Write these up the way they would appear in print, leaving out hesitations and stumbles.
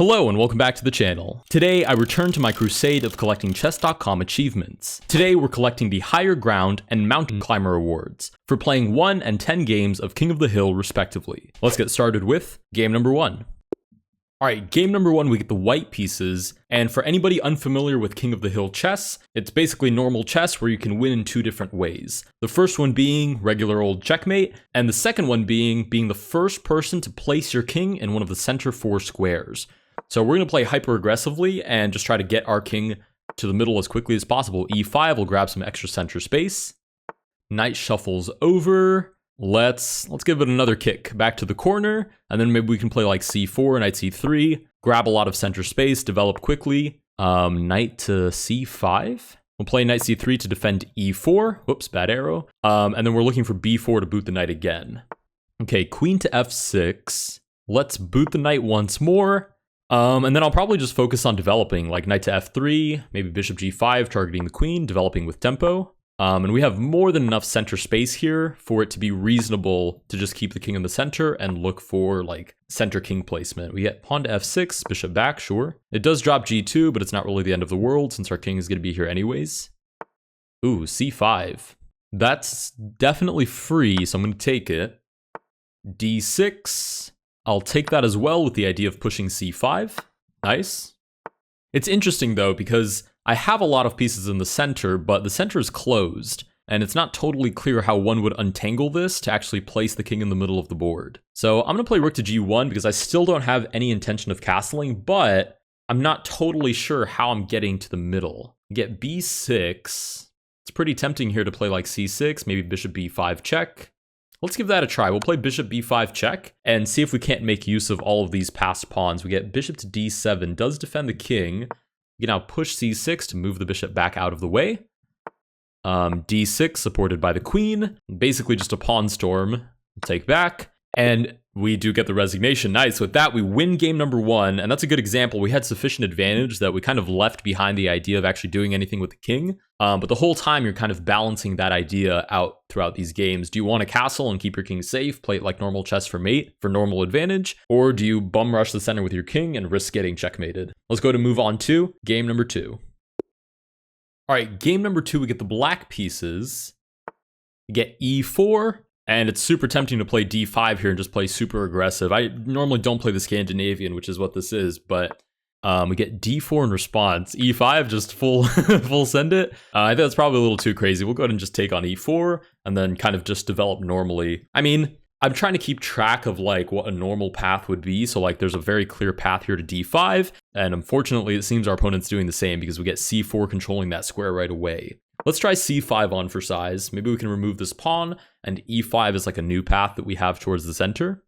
Hello and welcome back to the channel. Today I return to my crusade of collecting chess.com achievements. Today we're collecting the Higher Ground and Mountain Climber awards for playing 1 and 10 games of King of the Hill respectively. Let's get started with game number 1. Alright, game number 1 we get the white pieces, and for anybody unfamiliar with King of the Hill chess, it's basically normal chess where you can win in 2 different ways. The first one being regular old checkmate, and the second one being the first person to place your king in one of the center 4 squares. So we're going to play hyper aggressively and just try to get our king to the middle as quickly as possible. E5 will grab some extra center space. Knight shuffles over. Let's give it another kick back to the corner, and then maybe we can play like C4, Knight C3, grab a lot of center space, develop quickly. Knight to C5. We'll play Knight C3 to defend E4. Whoops, bad arrow. And then we're looking for B4 to boot the knight again. Okay, Queen to F6. Let's boot the knight once more. And then I'll probably just focus on developing, like Knight to F3, maybe Bishop G5, targeting the queen, developing with tempo. And we have more than enough center space here for it to be reasonable to just keep the king in the center and look for, like, center king placement. We get pawn to F6, bishop back, sure. It does drop G2, but it's not really the end of the world since our king is going to be here anyways. Ooh, C5. That's definitely free, so I'm going to take it. D6. I'll take that as well with the idea of pushing C5. Nice. It's interesting though, because I have a lot of pieces in the center, but the center is closed, and it's not totally clear how one would untangle this to actually place the king in the middle of the board. So I'm going to play rook to G1 because I still don't have any intention of castling, but I'm not totally sure how I'm getting to the middle. Get B6. It's pretty tempting here to play like C6, maybe bishop B5 check. Let's give that a try. We'll play bishop b5 check and see if we can't make use of all of these passed pawns. We get bishop to d7, does defend the king. We can now push c6 to move the bishop back out of the way. D6 supported by the queen. Basically just a pawn storm. We'll take back. And we do get the resignation. Nice. With that, we win game number 1. And that's a good example. We had sufficient advantage that we kind of left behind the idea of actually doing anything with the king. But the whole time, you're kind of balancing that idea out throughout these games. Do you want to castle and keep your king safe, play it like normal chess for mate for normal advantage? Or do you bum rush the center with your king and risk getting checkmated? Let's go to move on to game number 2. All right, game number 2, we get the black pieces. We get E4. And it's super tempting to play d5 here and just play super aggressive. I normally don't play the Scandinavian, which is what this is, but we get d4 in response. E5, just full send it. I think that's probably a little too crazy. We'll go ahead and just take on e4 and then kind of just develop normally. I mean, I'm trying to keep track of like what a normal path would be. So like there's a very clear path here to d5. And unfortunately, it seems our opponent's doing the same because we get c4 controlling that square right away. Let's try c5 on for size. Maybe we can remove this pawn, and e5 is like a new path that we have towards the center.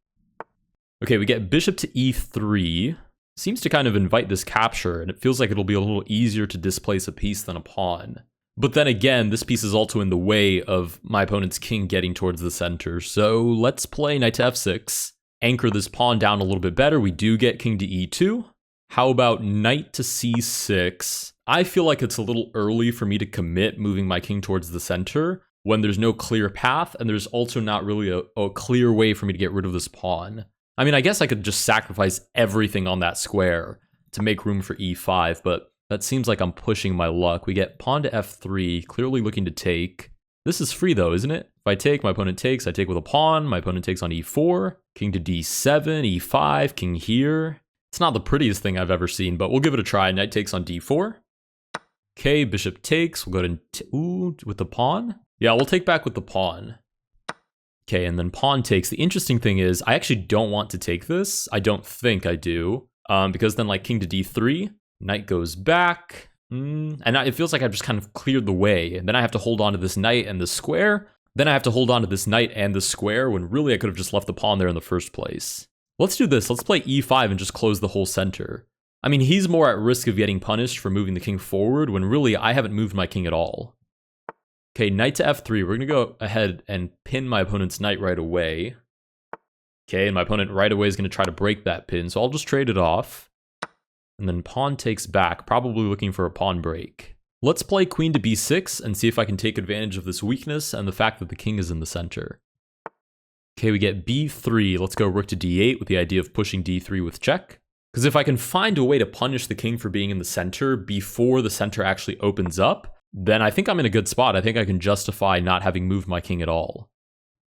Okay, we get bishop to e3. Seems to kind of invite this capture, and it feels like it'll be a little easier to displace a piece than a pawn. But then again, this piece is also in the way of my opponent's king getting towards the center. So let's play knight to f6. Anchor this pawn down a little bit better. We do get king to e2. How about knight to c6? I feel like it's a little early for me to commit moving my king towards the center when there's no clear path, and there's also not really a clear way for me to get rid of this pawn. I mean, I guess I could just sacrifice everything on that square to make room for e5, but that seems like I'm pushing my luck. We get pawn to f3, clearly looking to take. This is free though, isn't it? If I take, my opponent takes. I take with a pawn, my opponent takes on e4, king to d7, e5, king here. It's not the prettiest thing I've ever seen, but we'll give it a try. Knight takes on d4. Okay, bishop takes. We'll go to with the pawn. Yeah, we'll take back with the pawn. Okay, and then pawn takes. The interesting thing is I actually don't want to take this. I don't think I do, because then like king to d3, knight goes back, and now it feels like I've just kind of cleared the way. And then I have to hold on to this knight and the square. Then I have to hold on to this knight and the square when really I could have just left the pawn there in the first place. Let's do this. Let's play e5 and just close the whole center. I mean, he's more at risk of getting punished for moving the king forward when really I haven't moved my king at all. Okay, knight to f3. We're going to go ahead and pin my opponent's knight right away. Okay, and my opponent right away is going to try to break that pin, so I'll just trade it off. And then pawn takes back, probably looking for a pawn break. Let's play queen to b6 and see if I can take advantage of this weakness and the fact that the king is in the center. Okay, we get b3. Let's go rook to d8 with the idea of pushing d3 with check. Because if I can find a way to punish the king for being in the center before the center actually opens up, then I think I'm in a good spot. I think I can justify not having moved my king at all.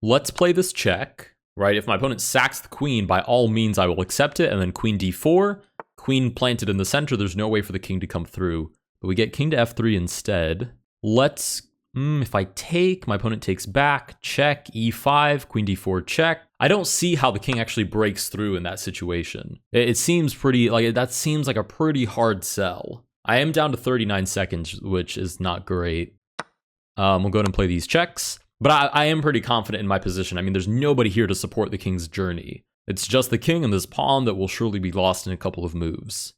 Let's play this check, right? If my opponent sacks the queen, by all means I will accept it, and then queen d4, queen planted in the center, there's no way for the king to come through. But we get king to f3 instead. Let's, if I take, my opponent takes back, check, e5, queen d4, check. I don't see how the king actually breaks through in that situation. It seems pretty, that seems like a pretty hard sell. I am down to 39 seconds, which is not great. We'll go ahead and play these checks. But I am pretty confident in my position. I mean, there's nobody here to support the king's journey. It's just the king and this pawn that will surely be lost in a couple of moves.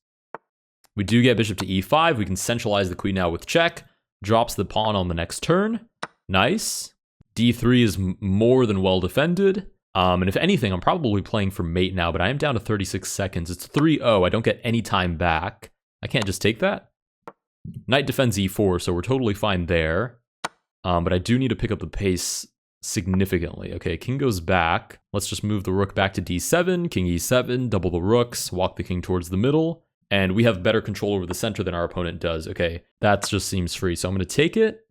We do get bishop to e5. We can centralize the queen now with check. Drops the pawn on the next turn. Nice. d3 is more than well defended. And if anything, I'm probably playing for mate now, but I am down to 36 seconds. It's 3-0. I don't get any time back. I can't just take that. Knight defends e4, so we're totally fine there. But I do need to pick up the pace significantly. Okay, king goes back. Let's just move the rook back to d7, king e7, double the rooks, walk the king towards the middle. And we have better control over the center than our opponent does. Okay, that just seems free. So I'm going to take it.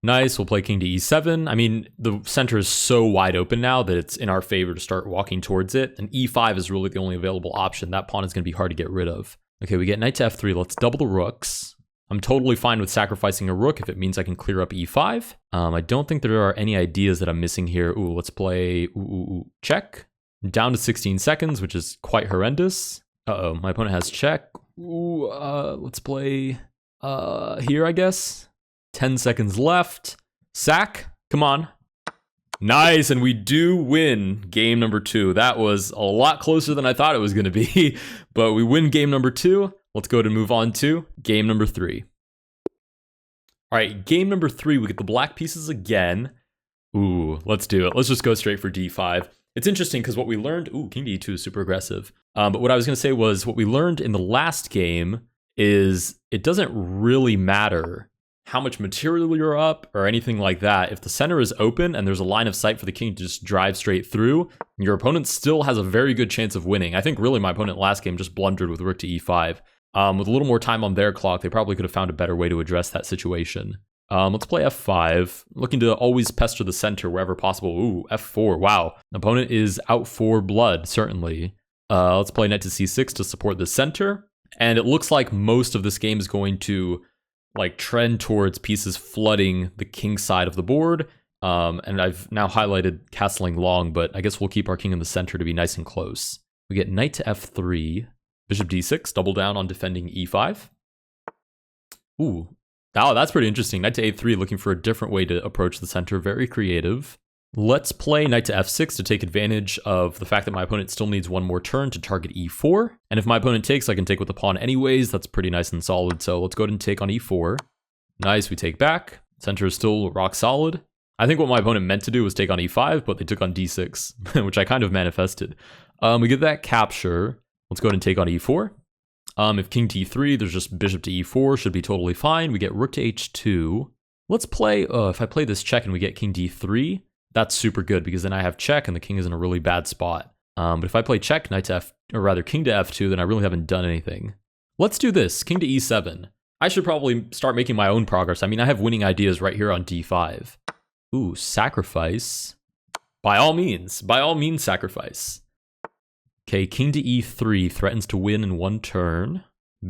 Nice, we'll play king to e7. I mean, the center is so wide open now that it's in our favor to start walking towards it. And e5 is really the only available option. That pawn is going to be hard to get rid of. Okay, we get knight to f3. Let's double the rooks. I'm totally fine with sacrificing a rook if it means I can clear up e5. I don't think there are any ideas that I'm missing here. Ooh, let's play check. Down to 16 seconds, which is quite horrendous. Uh-oh, my opponent has check. Ooh, let's play here, I guess. 10 seconds left. Sack, come on. Nice, and we do win game number 2. That was a lot closer than I thought it was going to be, but we win game number 2. Let's go ahead and move on to game number 3. All right, game number 3, we get the black pieces again. Ooh, let's do it. Let's just go straight for d5. It's interesting because what we learned, king to e2 is super aggressive. But what I was going to say was what we learned in the last game is it doesn't really matter how much material you're up or anything like that. If the center is open and there's a line of sight for the king to just drive straight through, your opponent still has a very good chance of winning. I think really my opponent last game just blundered with rook to e5. With a little more time on their clock, they probably could have found a better way to address that situation. Let's play f5. Looking to always pester the center wherever possible. Ooh, f4. Wow. Opponent is out for blood, certainly. Let's play knight to c6 to support the center. And it looks like most of this game is going to trend towards pieces flooding the king side of the board. And I've now highlighted castling long, but I guess we'll keep our king in the center to be nice and close. We get knight to f3. Bishop d6, double down on defending e5. Ooh, oh, that's pretty interesting. Knight to a3, looking for a different way to approach the center. Very creative. Let's play knight to f6 to take advantage of the fact that my opponent still needs one more turn to target e4. And if my opponent takes, I can take with the pawn anyways. That's pretty nice and solid. So let's go ahead and take on e4. Nice, we take back. Center is still rock solid. I think what my opponent meant to do was take on e5, but they took on d6, which I kind of manifested. We get that capture. Let's go ahead and take on e4. If king to e3, there's just bishop to e4, should be totally fine. We get rook to h2. Let's play, if I play this check and we get king d3, that's super good because then I have check and the king is in a really bad spot. But if I play check, knight to king to f2, then I really haven't done anything. Let's do this, king to e7. I should probably start making my own progress. I mean, I have winning ideas right here on d5. Ooh, sacrifice. By all means sacrifice. Okay, king to e3 threatens to win in one turn.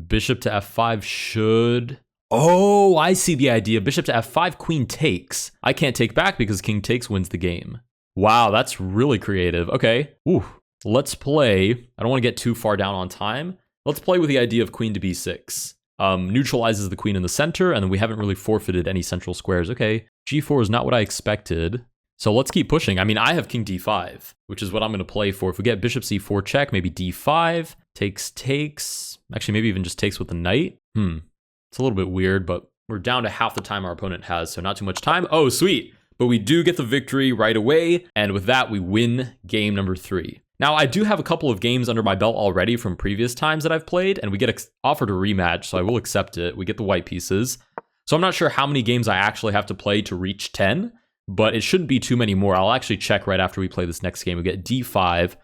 Bishop to f5 should... Oh, I see the idea. Bishop to f5, queen takes. I can't take back because king takes wins the game. Wow, that's really creative. Okay, ooh. Let's play. I don't want to get too far down on time. Let's play with the idea of queen to b6. Neutralizes the queen in the center, and then we haven't really forfeited any central squares. Okay, g4 is not what I expected. So let's keep pushing. I mean, I have king d5, which is what I'm going to play for. If we get bishop c4 check, maybe d5, takes. Actually, maybe even just takes with the knight. It's a little bit weird, but we're down to half the time our opponent has, so not too much time. Oh, sweet. But we do get the victory right away, and with that, we win game number 3. Now, I do have a couple of games under my belt already from previous times that I've played, and we get offered a rematch, so I will accept it. We get the white pieces. So I'm not sure how many games I actually have to play to reach 10, but it shouldn't be too many more. I'll actually check right after we play this next game. We get d5.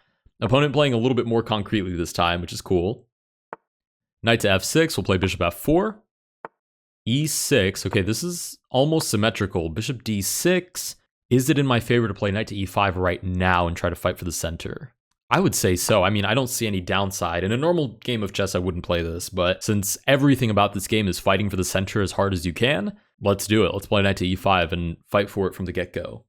Opponent playing a little bit more concretely this time, which is cool. Knight to f6, we'll play bishop f4. e6, okay, this is almost symmetrical. Bishop d6. Is it in my favor to play knight to e5 right now and try to fight for the center? I would say so. I mean, I don't see any downside. In a normal game of chess, I wouldn't play this, but since everything about this game is fighting for the center as hard as you can, let's do it. Let's play knight to e5 and fight for it from the get-go.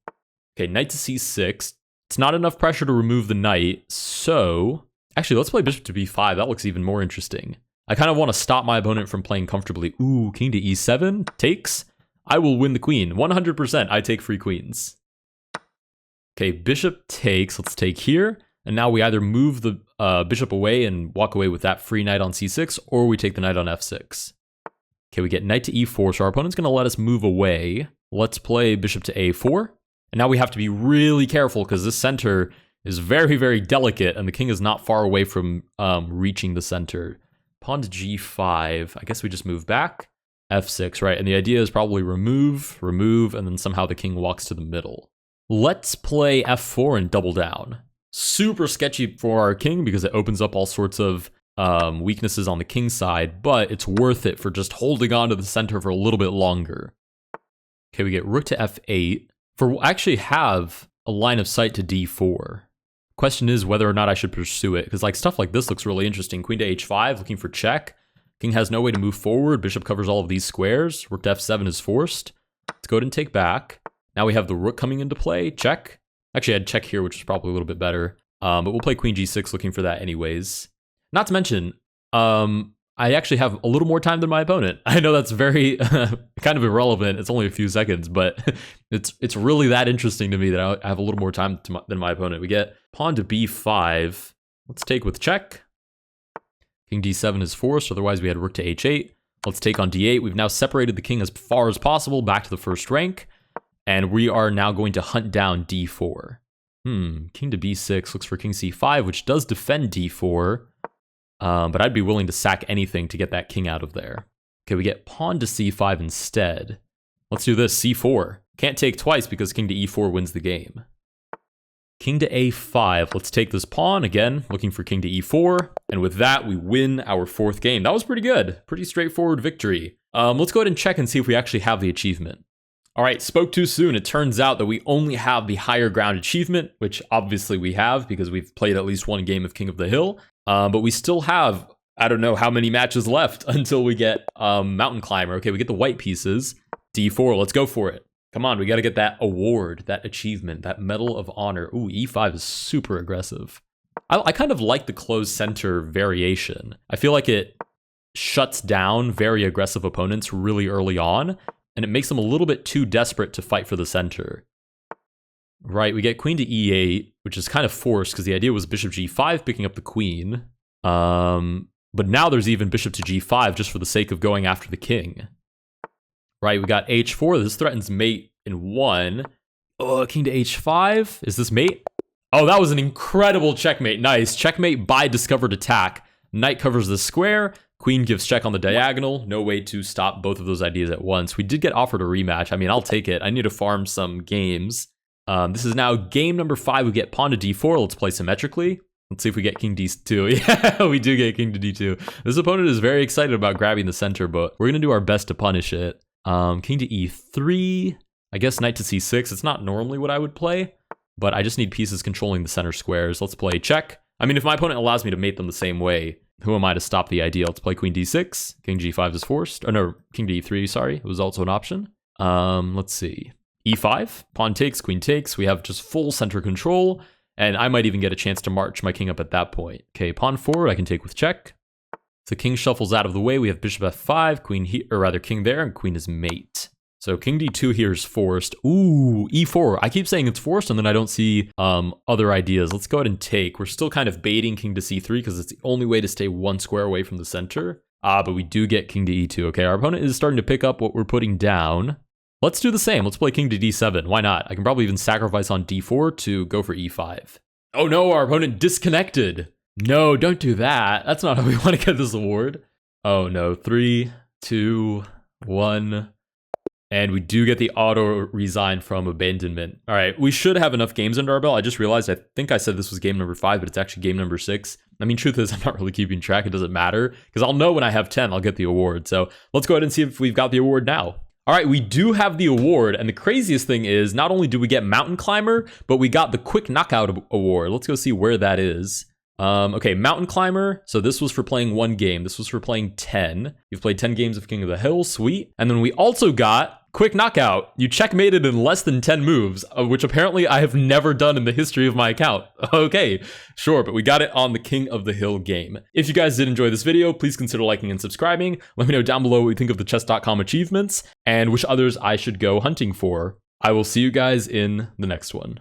Okay, knight to c6. It's not enough pressure to remove the knight, so... Actually, let's play bishop to b5. That looks even more interesting. I kind of want to stop my opponent from playing comfortably. Ooh, king to e7 takes. I will win the queen. 100% I take free queens. Okay, bishop takes. Let's take here. And now we either move the bishop away and walk away with that free knight on c6, or we take the knight on f6. Okay, we get knight to e4, so our opponent's going to let us move away. Let's play bishop to a4. And now we have to be really careful because this center is very, very delicate, and the king is not far away from reaching the center. Pawn to g5. I guess we just move back. f6, right? And the idea is probably remove, and then somehow the king walks to the middle. Let's play f4 and double down. Super sketchy for our king because it opens up all sorts of weaknesses on the king side, but it's worth it for just holding on to the center for a little bit longer. Okay, we get rook to f8. We'll actually have a line of sight to d4. Question is whether or not I should pursue it, because like stuff like this looks really interesting. Queen to h5, looking for check. King has no way to move forward. Bishop covers all of these squares. Rook to f7 is forced. Let's go ahead and take back. Now we have the rook coming into play. Check. Actually, I had check here, which is probably a little bit better. But we'll play queen g6 looking for that anyways. Not to mention, I actually have a little more time than my opponent. I know that's very kind of irrelevant. It's only a few seconds, but it's really that interesting to me that I have a little more time than my opponent. We get pawn to b5. Let's take with check. King d7 is forced. Otherwise, we had rook to h8. Let's take on d8. We've now separated the king as far as possible back to the first rank. And we are now going to hunt down d4. King to b6 looks for king c5, which does defend d4. But I'd be willing to sack anything to get that king out of there. Okay, we get pawn to c5 instead. Let's do this, c4. Can't take twice because king to e4 wins the game. King to a5. Let's take this pawn, again, looking for king to e4. And with that, we win our fourth game. That was pretty good. Pretty straightforward victory. Let's go ahead and check and see if we actually have the achievement. All right, spoke too soon. It turns out that we only have the higher ground achievement, which obviously we have because we've played at least one game of King of the Hill. But we still have, I don't know how many matches left until we get Mountain Climber. Okay, we get the white pieces. d4, let's go for it. Come on, we got to get that award, that achievement, that Medal of Honor. Ooh, e5 is super aggressive. I kind of like the closed center variation. I feel like it shuts down very aggressive opponents really early on, and it makes them a little bit too desperate to fight for the center. Right, we get queen to e8, which is kind of forced because the idea was bishop g5 picking up the queen. But now there's even bishop to g5 just for the sake of going after the king. Right, we got h4. This threatens mate in 1. Oh, king to h5. Is this mate? Oh, that was an incredible checkmate. Nice. Checkmate by discovered attack. Knight covers the square. Queen gives check on the diagonal. No way to stop both of those ideas at once. We did get offered a rematch. I mean, I'll take it. I need to farm some games. This is now game number 5. We get pawn to d4. Let's play symmetrically. Let's see if we get king d2. Yeah, we do get king to d2. This opponent is very excited about grabbing the center, but we're going to do our best to punish it. King to e3. I guess knight to c6. It's not normally what I would play, but I just need pieces controlling the center squares. Let's play check. I mean, if my opponent allows me to mate them the same way, who am I to stop the idea? Let's play queen d6. King g5 is forced. Oh no, king to e3, sorry. It was also an option. Let's see. e5. Pawn takes, queen takes. We have just full center control, and I might even get a chance to march my king up at that point. Okay, pawn forward, I can take with check. So king shuffles out of the way. We have bishop f5, queen here, or rather king there, and queen is mate. So king d2 here is forced. Ooh, e4. I keep saying it's forced, and then I don't see other ideas. Let's go ahead and take. We're still kind of baiting king to c3 because it's the only way to stay one square away from the center. But we do get king to e2. Okay, our opponent is starting to pick up what we're putting down. Let's do the same. Let's play king to d7. Why not? I can probably even sacrifice on d4 to go for e5. Oh no, our opponent disconnected. No, don't do that. That's not how we want to get this award. Oh no, 3, 2, 1. And we do get the auto resign from abandonment. All right, we should have enough games under our belt. I just realized I think I said this was game number 5, but it's actually game number 6. I mean, truth is, I'm not really keeping track. It doesn't matter because I'll know when I have 10, I'll get the award. So let's go ahead and see if we've got the award now. All right, we do have the award. And the craziest thing is not only do we get Mountain Climber, but we got the Quick Knockout Award. Let's go see where that is. Okay, Mountain Climber. So this was for playing 1 game. This was for playing 10. You've played 10 games of King of the Hill. Sweet. And then we also got Quick Knockout. You checkmated in less than 10 moves, which apparently I have never done in the history of my account. Okay, sure, but we got it on the King of the Hill game. If you guys did enjoy this video, please consider liking and subscribing. Let me know down below what you think of the chess.com achievements and which others I should go hunting for. I will see you guys in the next one.